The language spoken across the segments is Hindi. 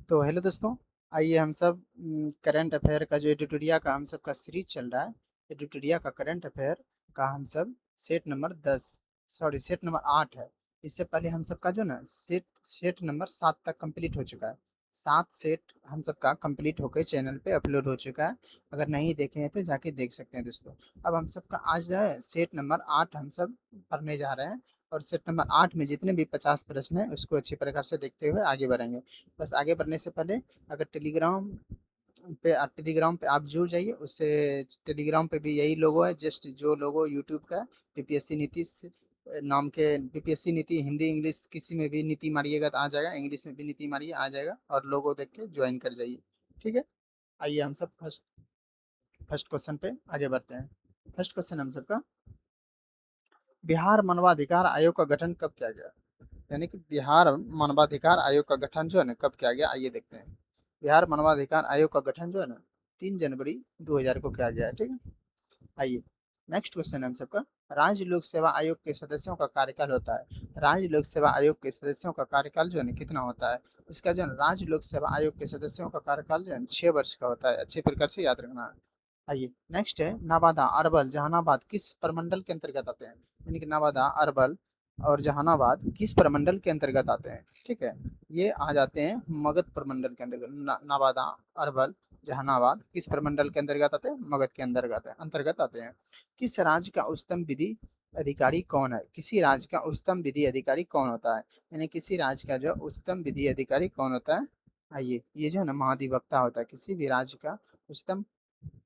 तो हेलो दोस्तों। आइए हम सब करंट अफेयर का जो एडिटोरिया का हम सब का सीरीज चल रहा है। एडिटोरिया का करंट अफेयर का हम सब सेट नंबर 8 है। इससे पहले हम सब का जो ना सेट नंबर 7 तक कंप्लीट हो चुका है। 7 सेट हम सब का कंप्लीट होकर चैनल पे अपलोड हो चुका है। अगर नहीं देखे हैं तो जाके देख सकते हैं दोस्तों। अब हम सब का आज जो है सेट नंबर 8 हम सब पढ़ने जा रहे हैं। और सेट नंबर 8 में जितने भी 50 प्रश्न हैं उसको अच्छी प्रकार से देखते हुए आगे बढ़ेंगे। बस आगे बढ़ने से पहले अगर टेलीग्राम पे आप जुड़ जाइए। उससे टेलीग्राम पे भी यही लोगो है, जस्ट जो लोगो यूट्यूब का बीपीएससी नीति नाम के। बीपीएससी नीति हिंदी इंग्लिश किसी में भी नीति मारिएगा तो आ जाएगा, इंग्लिश में भी नीति मारिए आ जाएगा, और लोगो देख के ज्वाइन कर जाइए। ठीक है। आइए हम सब फर्स्ट फर्स्ट क्वेश्चन पे आगे बढ़ते हैं। फर्स्ट क्वेश्चन हम सबका, बिहार मानवाधिकार आयोग का गठन कब किया गया? यानी कि बिहार मानवाधिकार आयोग का गठन जो है ना कब किया गया, आइए देखते हैं। बिहार मानवाधिकार आयोग का गठन जो है ना 3 जनवरी 2000 को किया गया है। ठीक है। आइए नेक्स्ट क्वेश्चन है हम सबका, राज्य लोक सेवा आयोग के सदस्यों का कार्यकाल होता है। राज्य लोक सेवा आयोग के सदस्यों का कार्यकाल जो है ना कितना होता है? इसका जो है ना राज्य लोक सेवा आयोग के सदस्यों का कार्यकाल जो है 6 वर्ष का होता है। अच्छी प्रकार से याद रखना है। आइए नेक्स्ट है, नवादा, अरवल, जहानाबाद किस प्रमंडल के अंतर्गत आते हैं? यानी कि नवादा, अरवल और जहानाबाद किस प्रमंडल के अंतर्गत आते हैं? ठीक है। ये आ जाते हैं मगध प्रमंडल के अंतर्गत। नवादा, अरवल, जहानाबाद किस प्रमंडल के अंतर्गत आते हैं? मगध के अंतर्गत आते हैं। किस राज्य का उच्चतम विधि अधिकारी कौन है? किसी राज्य का उच्चतम विधि अधिकारी कौन होता है? यानी किसी राज्य का जो उच्चतम विधि अधिकारी कौन होता है? आइए, ये जो है ना महाधिवक्ता होता है। किसी भी राज्य का उच्चतम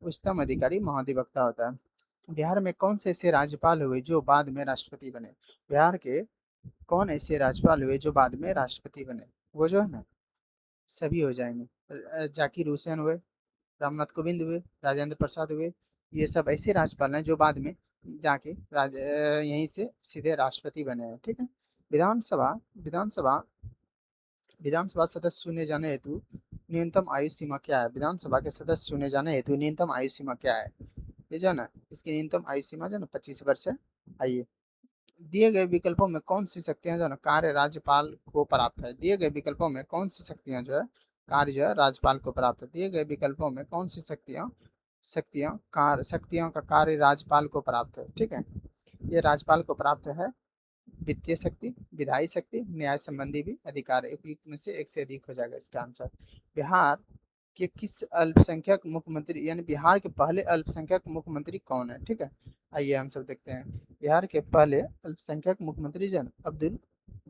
उच्चतम अधिकारी महाधिवक्ता होता है। बिहार में कौन से ऐसे राज्यपाल हुए जो बाद में राष्ट्रपति बने? बिहार के कौन ऐसे राज्यपाल हुए जो बाद में राष्ट्रपति बने? वो जो है ना सभी हो जाएंगे। जाकिर हुसैन हुए, रामनाथ कोविंद हुए, राजेंद्र प्रसाद हुए। ये सब ऐसे राज्यपाल हैं जो बाद में जाके यहीं से सीधे राष्ट्रपति बने हैं। ठीक है। विधानसभा विधानसभा विधानसभा सदस्य चुने जाने हेतु न्यूनतम आयु सीमा क्या है? विधानसभा के सदस्य चुने जाने हेतु न्यूनतम आयु सीमा क्या है? ये जो है ना इसकी न्यूनतम आयु सीमा जो है ना 25 वर्ष है। आइए, दिए गए विकल्पों में कौन सी शक्तियां जो है ना कार्य राज्यपाल को प्राप्त है? दिए गए विकल्पों में कौन सी शक्तियां जो है कार्य जो है राज्यपाल को प्राप्त है? दिए गए विकल्पों में कौन सी शक्तियों का कार्य राज्यपाल को प्राप्त है? ठीक है। ये राज्यपाल को प्राप्त है वित्तीय शक्ति, विधायी शक्ति, न्याय संबंधी भी अधिकार है। उपयुक्त में से एक से अधिक हो जाएगा इसका आंसर। बिहार के किस अल्पसंख्यक मुख्यमंत्री, यानी बिहार के पहले अल्पसंख्यक मुख्यमंत्री कौन है? ठीक है। आइए हम सब देखते हैं। बिहार के पहले अल्पसंख्यक मुख्यमंत्री जो है अब्दुल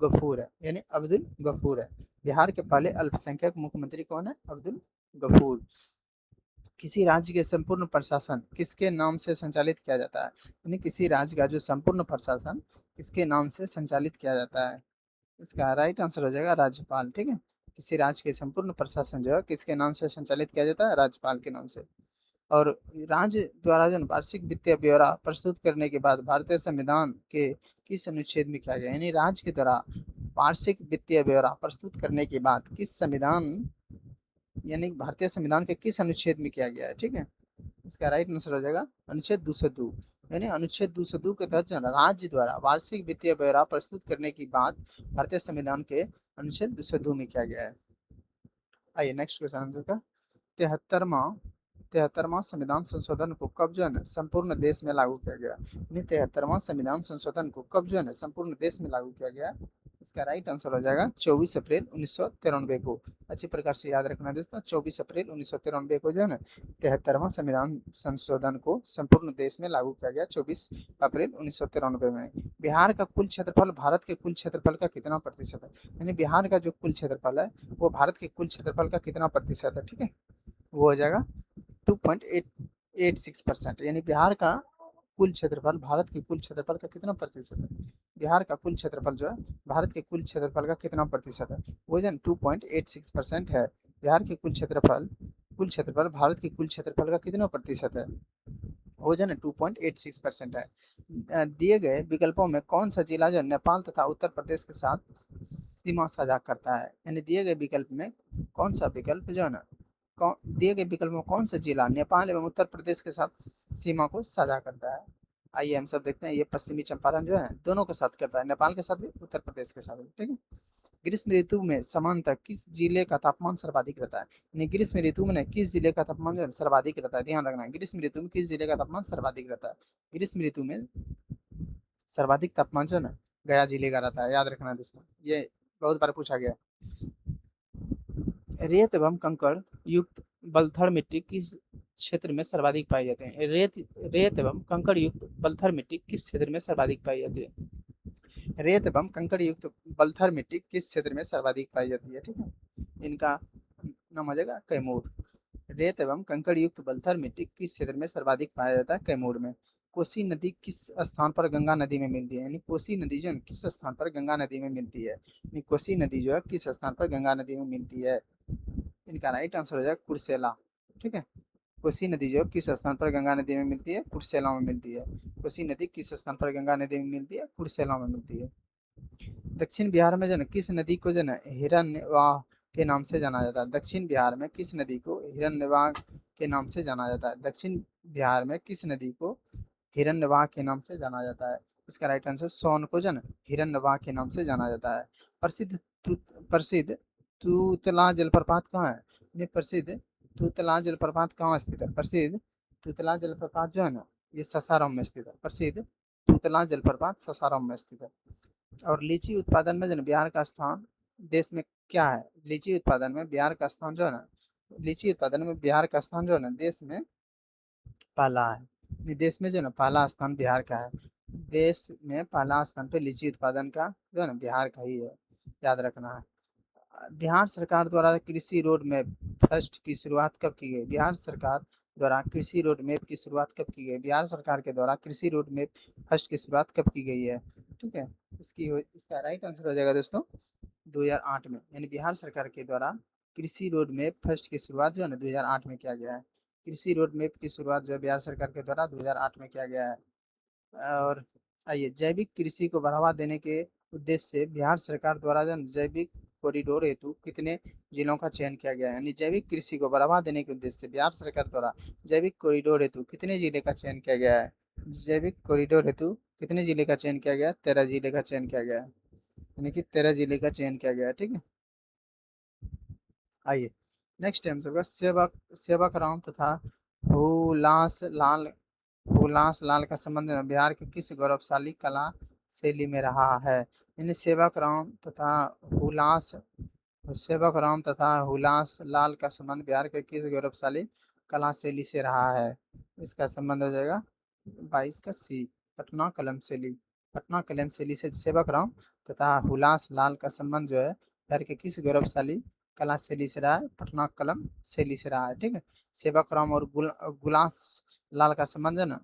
गफूर है, यानी अब्दुल गफूर है। बिहार के पहले अल्पसंख्यक मुख्यमंत्री कौन है? अब्दुल गफूर। किसी राज्य के संपूर्ण प्रशासन किसके नाम से संचालित किया जाता है? यानी किसी राज्य का जो संपूर्ण प्रशासन किसके नाम से संचालित किया जाता है? इसका राइट आंसर हो जाएगा राज्यपाल। ठीक है। किसी राज्य के संपूर्ण प्रशासन जो है किसके नाम से संचालित किया जाता है? राज्यपाल के नाम से। और राज्य द्वारा जो वार्षिक वित्तीय ब्यौरा प्रस्तुत करने के बाद भारतीय संविधान के किस अनुच्छेद में किया गया? यानी राज्य के द्वारा वार्षिक वित्तीय ब्यौरा प्रस्तुत करने के बाद किस संविधान, यानी भारतीय संविधान के किस अनुच्छेद में किया गया है? ठीक है। इसका राइट आंसर हो जाएगा अनुच्छेद 202। यानी अनुच्छेद 202 के तहत जो है राज्य द्वारा वार्षिक वित्तीय ब्यौरा प्रस्तुत करने की बात भारतीय संविधान के अनुच्छेद 202 में किया गया है। आइए नेक्स्ट क्वेश्चन आंसर का, तिहत्तरवा तिहत्तरवां संविधान संशोधन को कब जो है ना संपूर्ण देश में लागू किया गया? यानी 73वां संविधान संशोधन को कब जो है ना संपूर्ण देश में लागू किया गया? इसका राइट आंसर हो जाएगा 24 अप्रैल 1993 को। अच्छी प्रकार से याद रखना दोस्तों, 24 अप्रैल 1993 को जो है ना 73वां संविधान संशोधन को संपूर्ण देश में लागू किया गया, 24 अप्रैल 1993 में। बिहार का कुल क्षेत्रफल भारत के कुल क्षेत्रफल का कितना प्रतिशत है? यानी बिहार का जो कुल क्षेत्रफल है वो भारत के कुल क्षेत्रफल का कितना प्रतिशत है? ठीक है। वो हो जाएगा 2.86%। यानी बिहार का कुल क्षेत्रफल भारत के कुल क्षेत्रफल का कितना प्रतिशत है? बिहार का कुल क्षेत्रफल जो है भारत के कुल क्षेत्रफल का कितना प्रतिशत है? वो जो 2.86% है। बिहार के कुल क्षेत्रफल भारत के कुल क्षेत्रफल का कितना प्रतिशत है? वो जो है 2.86% है। दिए गए विकल्पों में कौन सा जिला जो नेपाल तथा उत्तर प्रदेश के साथ सीमा साझा करता है? यानी दिए गए विकल्प में कौन सा विकल्प जो है ना दिए गए विकल्प में कौन सा जिला नेपाल एवं उत्तर प्रदेश के साथ सीमा को साझा करता है? आइए हम सब देखते हैं। ये पश्चिमी चंपारण जो है दोनों के साथ करता है, नेपाल के साथ भी उत्तर प्रदेश के साथ भी। ठीक है। ग्रीष्म ऋतु में सामान्यतः किस जिले का तापमान सर्वाधिक रहता है? यानी ग्रीष्म ऋतु में किस जिले का तापमान जो है सर्वाधिक रहता है? ध्यान रखना है, ग्रीष्म ऋतु में किस जिले का तापमान सर्वाधिक रहता है? ग्रीष्म ऋतु में सर्वाधिक तापमान जो है ना गया जिले का रहता है, याद रखना है दोस्तों, ये बहुत बार पूछा गया। रेत एवं कंकड़ युक्त बलथर मिट्टी किस क्षेत्र में सर्वाधिक पाई जाते हैं? रेत एवं कंकड़ युक्त बलथर मिट्टी किस क्षेत्र में सर्वाधिक पाई जाती है? रेत एवं कंकड़ युक्त बलथर मिट्टी किस क्षेत्र में सर्वाधिक पाई जाती है? ठीक है, इनका नाम हो जाएगा कैमूर। रेत एवं कंकड़ युक्त बलथर मिट्टी किस क्षेत्र में सर्वाधिक पाया जाता है? कैमूर में। कोसी नदी किस स्थान पर गंगा नदी में मिलती है? यानी कोसी नदी जो है किस स्थान पर गंगा नदी में मिलती है? यानी कोसी नदी जो है किस स्थान पर गंगा नदी में मिलती है? इनका राइट आंसर हो जाएगा कुर्सेला। ठीक है, कोसी नदी जो किस स्थान पर गंगा नदी में मिलती है? कुर्सेला में मिलती है। कोसी नदी किस स्थान पर गंगा नदी में मिलती है? कुर्सेला में मिलती है। दक्षिण बिहार में जो है किस नदी को जो है हिरण्यवाह के नाम से जाना जाता है? दक्षिण बिहार में किस नदी को हिरण्यवाह के नाम से जाना जाता है? दक्षिण बिहार में किस नदी को हिरण्यवाह के नाम से जाना जाता है? इसका राइट आंसर सोन को जो है हिरण्यवाह के नाम से जाना जाता है। प्रसिद्ध तूतला जलप्रपात कहाँ है? ये प्रसिद्ध तूतला जलप्रपात कहाँ स्थित है? प्रसिद्ध तूतला जलप्रपात जो है ना ये सासाराम में स्थित है। प्रसिद्ध तूतला जलप्रपात सासाराम में स्थित है। और लीची उत्पादन में जो है बिहार का स्थान देश में क्या है? लीची उत्पादन में बिहार का स्थान जो है ना, लीची उत्पादन में बिहार का स्थान जो है ना देश में पहला है। देश में जो है ना पहला स्थान बिहार का है। देश में पहला स्थान पे लीची उत्पादन का जो है ना बिहार का ही है, याद रखना है। बिहार सरकार द्वारा कृषि रोड मैप फर्स्ट की शुरुआत कब की गई? बिहार सरकार द्वारा कृषि रोड मैप की शुरुआत कब की गई? बिहार सरकार के द्वारा कृषि रोड मैप फर्स्ट की शुरुआत कब की गई है? ठीक है, इसका राइट आंसर हो जाएगा दोस्तों 2008 में। यानी बिहार सरकार के द्वारा कृषि रोड मैप फर्स्ट की शुरुआत जो है ना 2008 में किया गया है। कृषि रोड मैप की शुरुआत जो है बिहार सरकार के द्वारा 2008 में किया गया है। और आइए, जैविक कृषि को बढ़ावा देने के उद्देश्य से बिहार सरकार द्वारा जैविक कॉरिडोर हेतु कितने जिलों का चयन किया गया है? यानी जैविक कृषि को बढ़ावा देने के उद्देश्य से बिहार सरकार द्वारा जैविक कॉरिडोर हेतु कितने जिले का चयन किया गया है? जैविक कॉरिडोर हेतु कितने जिले का चयन किया गया है? 13 जिले का चयन किया गया है। यानी कि 13 जिले का चयन किया गया है। ठीक है, आइए नेक्स्ट टाइम होगा सेवक सेवक राम तथा हुलास लाल हुलास लाल का संबंध बिहार के किस गौरवशाली कला शैली में रहा है? यानी सेवक राम तथा हुलास लाल का संबंध बिहार के किस गौरवशाली कला शैली से रहा है? इसका संबंध हो जाएगा 22 का सी, पटना कलम शैली। पटना कलम शैली से सेवक राम तथा हुलास लाल का संबंध जो है बिहार के किस गौरवशाली कला शैली से रहा है? पटना कलम शैली से रहा है। ठीक है, सेवक राम और गुलास लाल का संबंध है ना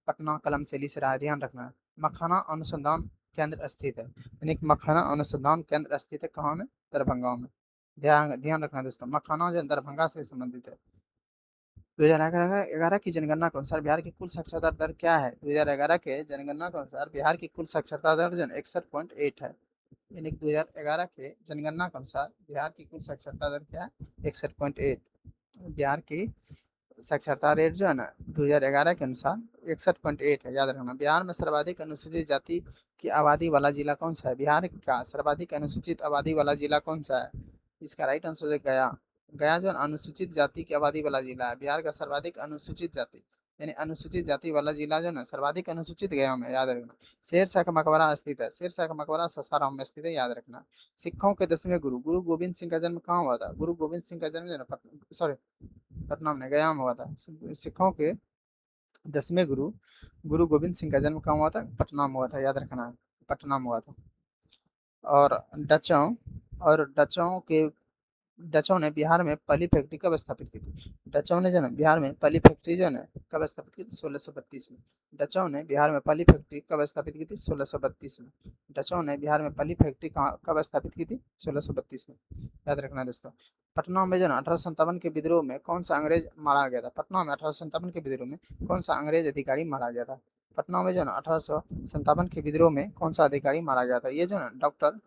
पटना कलम शैली से रहा है, ध्यान रखना है। मखाना अनुसंधान केंद्र स्थित है, यानी कि मखाना अनुसंधान केंद्र स्थित है कहाँ में? दरभंगा में। ध्यान ध्यान रखना दोस्तों, मखाना जो दरभंगा से संबंधित है। 2011 की जनगणना के अनुसार बिहार की कुल साक्षरता दर क्या है? 2011 के जनगणना के अनुसार बिहार की कुल साक्षरता दर जो 61.8 है। यानी 2011 के जनगणना के अनुसार बिहार की कुल साक्षरता दर क्या है? 61.8। बिहार की साक्षरता रेट जो है ना 2011 के अनुसार 61.8 है, याद रखना। बिहार में सर्वाधिक अनुसूचित जाति की आबादी वाला जिला कौन सा है? बिहार का सर्वाधिक अनुसूचित आबादी वाला जिला कौन सा है? इसका राइट आंसर है गया। गया जो है अनुसूचित जाति की आबादी वाला जिला है। बिहार का सर्वाधिक अनुसूचित जाति यानी अनुसूचित जाति वाला जिला जो है ना सर्वाधिक अनुसूचित गया में, याद रखना। शेरशाह का मकबरा स्थित है, शेरशाह का मकबरा सासाराम में स्थित है, याद रखना। सिखों के 10वें गुरु गुरु गोविंद सिंह का जन्म कहाँ हुआ था? गुरु गोविंद सिंह का जन्म जो है ना सॉरी पटना में गया में हुआ था। सिखों के 10वें गुरु गुरु गोविंद सिंह का जन्म कहाँ हुआ था? पटना में हुआ था, याद रखना है, पटना में हुआ था। और डचों और डचों ने बिहार में पहली फैक्ट्री कब स्थापित की थी? डचों ने जो है बिहार में पहली फैक्ट्री जो है ना कब स्थापित की थी? 1632 में। डचों ने बिहार में पहली फैक्ट्री कब स्थापित की थी? 1632 में। डचों ने बिहार में पहली फैक्ट्री कब स्थापित की थी? 1632 में, याद रखना दोस्तों। पटना में जो है 1857 के विद्रोह में कौन सा अंग्रेज मारा गया था? पटना में 1857 के विद्रोह में कौन सा अंग्रेज अधिकारी मारा गया था? पटना में जो है ना 1857 के विद्रोह में कौन सा अधिकारी मारा गया था? ये जो है ना डॉक्टर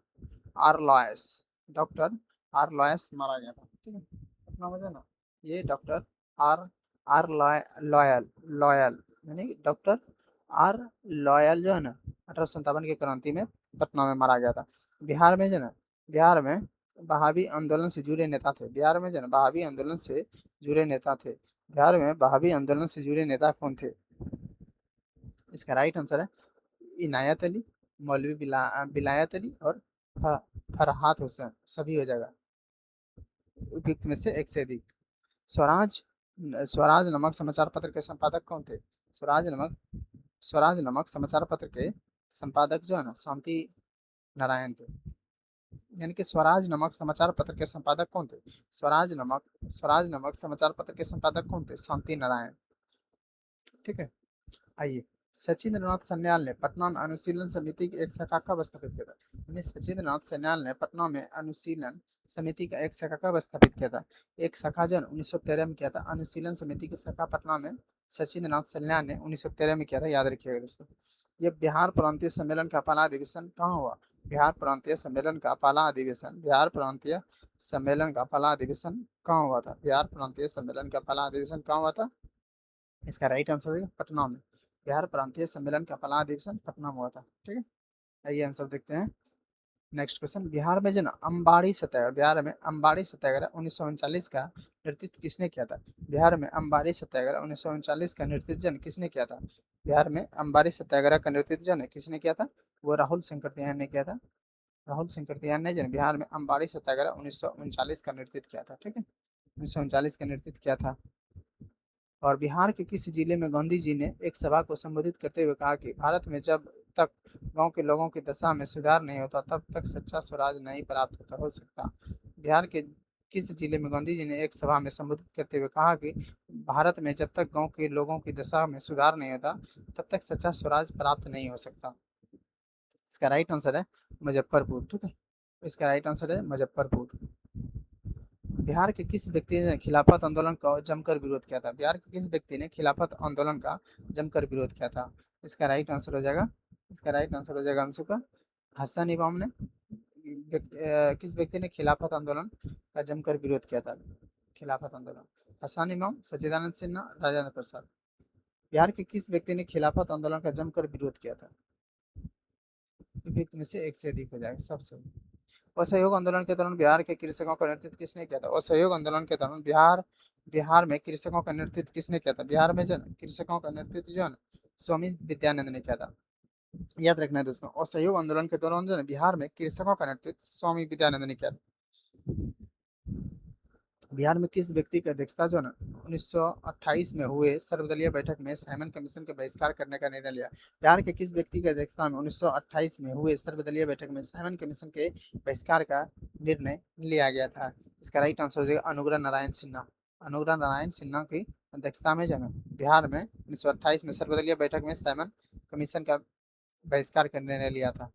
आर लॉयस मारा गया था। ठीक है, पटना में जो है ना ये doctor R R Loyal Loyal यानी डॉक्टर आर लॉयल जो है ना 1857 की क्रांति में पटना में मारा गया था। बिहार में जो है ना बिहार में वहाबी आंदोलन से जुड़े नेता थे। बिहार में जो है ना वहाबी आंदोलन से जुड़े नेता थे। बिहार में वहाबी आंदोलन से जुड़े नेता कौन थे? इसका राइट आंसर है इनायत अली, मौलवी बिलायत अली और फ- फरहाद हुसैन, सभी हो जाएगा उपयुक्त में से एक से अधिक। स्वराज स्वराज नामक समाचार पत्र के संपादक कौन थे? स्वराज नामक स्वराज नामक समाचार पत्र के संपादक जो है ना शांति नारायण थे। यानी कि स्वराज नामक समाचार पत्र के संपादक कौन थे? स्वराज नामक समाचार पत्र के संपादक कौन थे? शांति नारायण। ठीक है। आइए, सचिंद्र नाथ सन्याल ने पटना में अनुशीलन समिति की एक शाखा कब स्थापित किया था? यानी सचिंद्र नाथ सन्याल ने पटना में अनुशीलन समिति का एक शाखा कब स्थापित किया था? एक शाखा जो 1913 में किया था। अनुशीलन समिति की शाखा पटना में सचिंद्र नाथ सन्याल ने 1913 में किया था, याद रखिएगा दोस्तों। ये बिहार प्रांतीय सम्मेलन का पहला अधिवेशन कहाँ हुआ? बिहार प्रांतीय सम्मेलन का पहला अधिवेशन कहाँ हुआ था? बिहार प्रांतीय सम्मेलन का पहला अधिवेशन कहाँ हुआ था? इसका राइट आंसर है पटना में। बिहार प्रांतीय सम्मेलन का पहला अधिवेशन पटना में हुआ था। ठीक है। आइए हम सब देखते हैं नेक्स्ट क्वेश्चन। बिहार में अम्बाड़ी सत्याग्रह 1939 का नेतृत्व किसने किया था? बिहार में अम्बाड़ी सत्याग्रह 1939 का नेतृत्व किसने किया था? बिहार में अम्बाड़ी सत्याग्रह का नेतृत्व किसने किया था? वो राहुल शंकर तिहान ने किया था। राहुल शंकर तिहान ने बिहार में अम्बाड़ी सत्याग्रह 1939 का नेतृत्व किया था। ठीक है, 1939 का नेतृत्व किया था। और बिहार के किस जिले में गांधी जी ने एक सभा को संबोधित करते हुए कहा कि भारत में जब तक गांव के लोगों की दशा में सुधार नहीं होता तब तक सच्चा स्वराज नहीं प्राप्त होता हो सकता? बिहार के किस जिले में गांधी जी ने एक सभा में संबोधित करते हुए कहा कि भारत में जब तक गांव के लोगों की दशा में सुधार नहीं होता तब तक सच्चा स्वराज प्राप्त नहीं हो सकता? इसका राइट आंसर है मुजफ्फरपुर। ठीक है, इसका राइट आंसर है मुजफ्फरपुर। बिहार के किस व्यक्ति ने खिलाफत आंदोलन का जमकर विरोध किया था? बिहार के किस व्यक्ति ने खिलाफत आंदोलन का जमकर विरोध किया था? इसका राइट आंसर हो जाएगा हम सबका हसन इमाम ने। किस व्यक्ति ने खिलाफत आंदोलन का जमकर विरोध किया था? खिलाफत आंदोलन हसन इमाम, सच्चिदानंद सिन्हा, राजेंद्र प्रसाद। बिहार के किस व्यक्ति ने खिलाफत आंदोलन का जमकर विरोध किया था? उपयुक्त में से एक से अधिक हो जाएगा सबसे। असहयोग आंदोलन के दौरान बिहार के कृषकों का नेतृत्व किसने किया था? असहयोग आंदोलन के दौरान बिहार में कृषकों का नेतृत्व किसने किया था? बिहार में जो कृषकों का नेतृत्व जो है ना स्वामी विद्यानंद ने किया था। याद रखना है दोस्तों, असहयोग आंदोलन के दौरान जो है बिहार में कृषकों का नेतृत्व स्वामी विद्यानंद ने किया था। बिहार में किस व्यक्ति की अध्यक्षता जो है ना 1928 में हुए सर्वदलीय बैठक में साइमन कमीशन का बहिष्कार करने का निर्णय लिया? बिहार के किस व्यक्ति की अध्यक्षता में 1928 में हुए सर्वदलीय बैठक में साइमन कमीशन के बहिष्कार का निर्णय लिया गया था? इसका राइट आंसर हो जाएगा अनुग्रह नारायण सिन्हा। अनुग्रह नारायण सिन्हा की अध्यक्षता में जो है बिहार में 1928 में सर्वदलीय बैठक में साइमन कमीशन का बहिष्कार का निर्णय लिया था।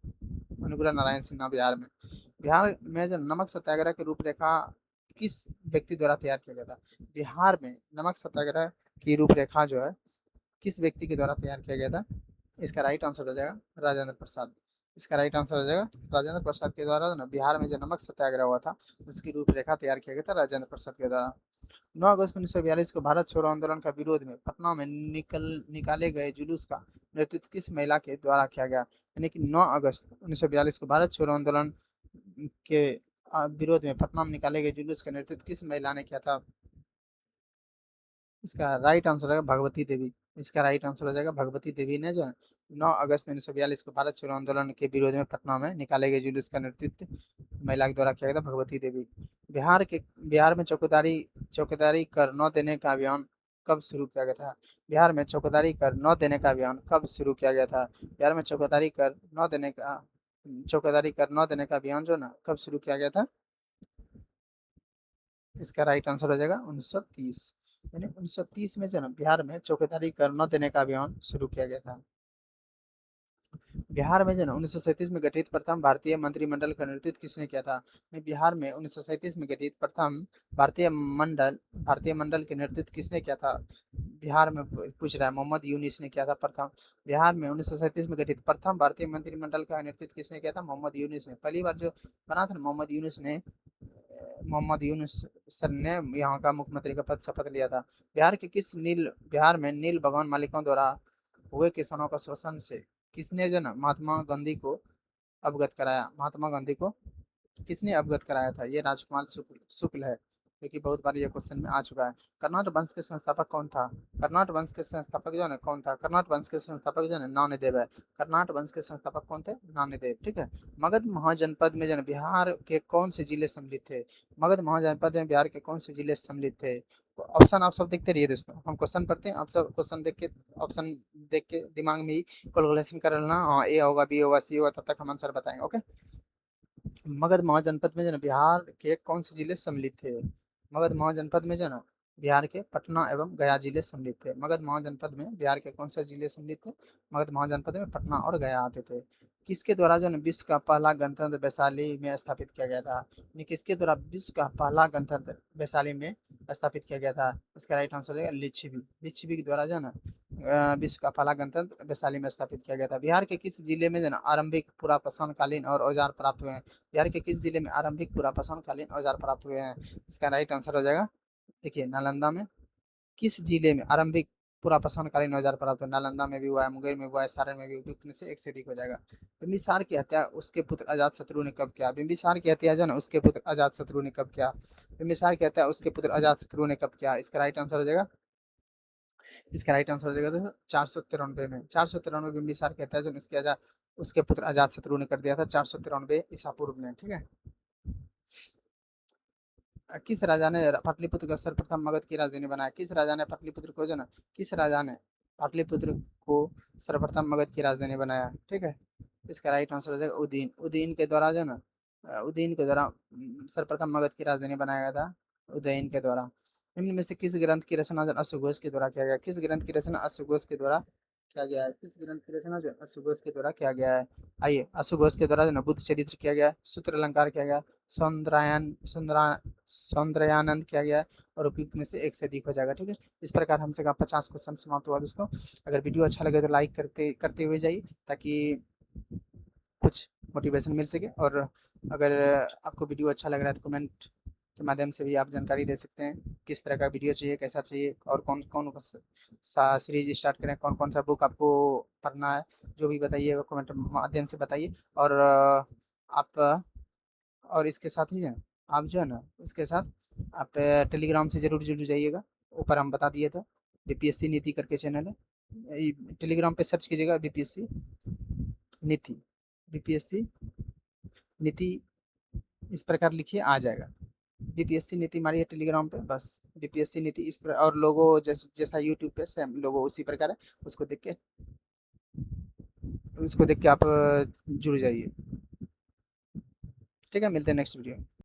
अनुग्रह नारायण सिन्हा बिहार में जो नमक सत्याग्रह की रूपरेखा किस व्यक्ति द्वारा तैयार किया गया था? बिहार में नमक सत्याग्रह की रूपरेखा जो है किस व्यक्ति के द्वारा तैयार किया गया था? इसका राइट आंसर हो जाएगा राजेंद्र प्रसाद। इसका राइट आंसर हो जाएगा राजेंद्र प्रसाद के द्वारा ना बिहार में जो नमक सत्याग्रह हुआ था उसकी रूपरेखा तैयार किया गया था राजेंद्र प्रसाद के द्वारा। 9 अगस्त 1942 को भारत छोड़ो आंदोलन का विरोध में पटना में निकाले गए जुलूस का नेतृत्व किस महिला के द्वारा किया गया? यानी कि 9 अगस्त 1942 को भारत छोड़ो आंदोलन के विरोध में पटना में निकाले गए जुलूस का नेतृत्व किस महिला ने किया था? इसका राइट आंसर है भगवती देवी। इसका राइट आंसर हो जाएगा भगवती देवी ने जो 9 अगस्त 1942 को भारत छोड़ो आंदोलन के विरोध में पटना में निकाले गए जुलूस का नेतृत्व महिला के द्वारा किया गया था, भगवती देवी। बिहार में चौकीदारी कर न देने का अभियान कब शुरू किया गया था? बिहार में चौकीदारी कर न देने का अभियान कब शुरू किया गया था? बिहार में चौकीदारी कर न देने का अभियान जो ना कब शुरू किया गया था? इसका राइट आंसर हो जाएगा 1930। यानी 1930 में जो ना बिहार में चौकीदारी कर न देने का अभियान शुरू किया गया था। बिहार में जो ना 1937 में गठित प्रथम भारतीय मंत्रिमंडल का नेतृत्व किसने किया था? बिहार में 1937 में गठित प्रथम भारतीय मंडल के नेतृत्व किसने किया था? बिहार में पूछ रहा है, मोहम्मद यूनिस ने किया था प्रथम। बिहार में 1937 में गठित प्रथम भारतीय मंत्रिमंडल का नेतृत्व किसने किया था? मोहम्मद यूनिस ने। पहली बार जो बना था मोहम्मद यूनुस सर ने यहाँ का मुख्यमंत्री का पद शपथ लिया था। बिहार में नील भगवान मालिकों द्वारा हुए किसानों का शोषण से किसने जो ना महात्मा गांधी को अवगत कराया? महात्मा गांधी को किसने अवगत कराया था? ये राजकुमार शुक्ल शुक्ल है, क्योंकि बहुत बार ये क्वेश्चन में आ चुका है। कर्नाट वंश के संस्थापक कौन था? कर्नाट वंश के संस्थापक जो है ना कौन था? कर्नाट वंश के संस्थापक जो है ना नान्यदेव है। कर्नाट वंश के संस्थापक कौन थे? नान्यदेव, ठीक है। मगध महाजनपद में जो है ना बिहार के कौन से जिले सम्मिलित थे? मगध महाजनपद में बिहार के कौन से जिले सम्मिलित थे? तो ऑप्शन आप सब देखते रहिए दोस्तों, हम क्वेश्चन पढ़ते हैं, आप सब क्वेश्चन देख के, ऑप्शन देख के दिमाग में ही कैलकुलेशन कर लेना, हाँ ए होगा बी होगा सी होगा, तब तक हम आंसर बताएंगे, ओके। मगध महाजनपद में जो है ना बिहार के कौन से जिले सम्मिलित थे? मगध महाजनपद में जो है ना बिहार के पटना एवं गया जिले सम्मिलित थे। मगध महाजनपद में बिहार के कौन से जिले सम्मिलित थे? मगध महाजनपद में पटना और गया आते थे। किसके द्वारा जो है ना विश्व का पहला गणतंत्र वैशाली में स्थापित किया गया था? यानी किसके द्वारा विश्व का पहला गणतंत्र वैशाली में स्थापित किया गया था? इसका राइट आंसर हो जाएगा लिच्छवी। लिच्छवी के द्वारा जो है ना विश्व का पहला गणतंत्र वैशाली में स्थापित किया गया था। बिहार के किस जिले में जो है ना आरंभिक पुरापाषाण कालीन और औजार प्राप्त हुए हैं? बिहार के किस जिले में आरंभिक पुरापाषाण कालीन औजार प्राप्त हुए हैं? इसका राइट आंसर हो जाएगा, देखिए नालंदा में। किस जिले में आरंभिक पुरापाषाण कालीन औजार प्राप्त हुए? नालंदा में भी हुआ है, मुंगेर में हुआ है, सारण में भी, उपयुक्त में से एक से अधिक हो जाएगा। बिंबिसार की हत्या उसके पुत्र अजात शत्रु ने कब किया? बिंबिसार की हत्या जो है ना उसके पुत्र अजात शत्रु ने कब किया? बिंबिसार की हत्या उसके पुत्र अजात शत्रु ने कब किया? इसका राइट आंसर हो जाएगा, इसका राइट आंसर हो जाएगा दोस्तों 493 में। 493 बिंबिसार की हत्या जो उसके अजात उसके पुत्र अजात शत्रु ने कर दिया था 493 ईसा पूर्व में, ठीक है। किस राजा ने पाटलिपुत्र को सर्वप्रथम मगध की राजधानी बनाया? किस राजा ने पाटलिपुत्र को जो ना किस राजा ने पाटलिपुत्र को सर्वप्रथम मगध की राजधानी बनाया, ठीक है। इसका राइट आंसर हो जाएगा उदयन। उदयन के द्वारा जो ना उदयन के द्वारा सर्वप्रथम मगध की राजधानी बनाया गया था, उदयन के द्वारा। निम्न में से किस ग्रंथ की रचना जो अश्वघोष के द्वारा किया गया? किस ग्रंथ की रचना अश्वघोष के द्वारा किया गया है? किस ग्रंथ की रचना जो अश्वघोष के द्वारा किया गया है? आइए, अश्वघोष के द्वारा जो ना बुद्ध चरित्र किया गया, सूत्र अलंकार किया गया, सौंदर्यायन सौंदर्यानंद किया गया है, और उपयुक्त में से एक से अधिक हो जाएगा, ठीक है। इस प्रकार हमसे का 50 क्वेश्चन समाप्त हुआ दोस्तों। अगर वीडियो अच्छा लगे तो लाइक करते करते हुए जाइए, ताकि कुछ मोटिवेशन मिल सके। और अगर आपको वीडियो अच्छा लग रहा है तो कमेंट के माध्यम से भी आप जानकारी दे सकते हैं, किस तरह का वीडियो चाहिए, कैसा चाहिए, और कौन कौन सा सीरीज स्टार्ट करें, कौन कौन सा बुक आपको पढ़ना है, जो भी बताइए कमेंट माध्यम से बताइए। और आप और इसके साथ ही है, आप जो है ना इसके साथ आप टेलीग्राम से ज़रूर जुड़ जाइएगा। ऊपर हम बता दिए थे, बीपीएससी नीति करके चैनल है, टेलीग्राम पे सर्च कीजिएगा बीपीएससी नीति, बीपीएससी नीति इस प्रकार लिखिए आ जाएगा। बीपीएससी नीति मारिए टेलीग्राम पे, बस बीपीएससी नीति इस पर, और लोगो जैसा यूट्यूब पे सेम लोगो उसी प्रकार है, उसको देख के आप जुड़ जाइए, ठीक है। मिलते हैं नेक्स्ट वीडियो में।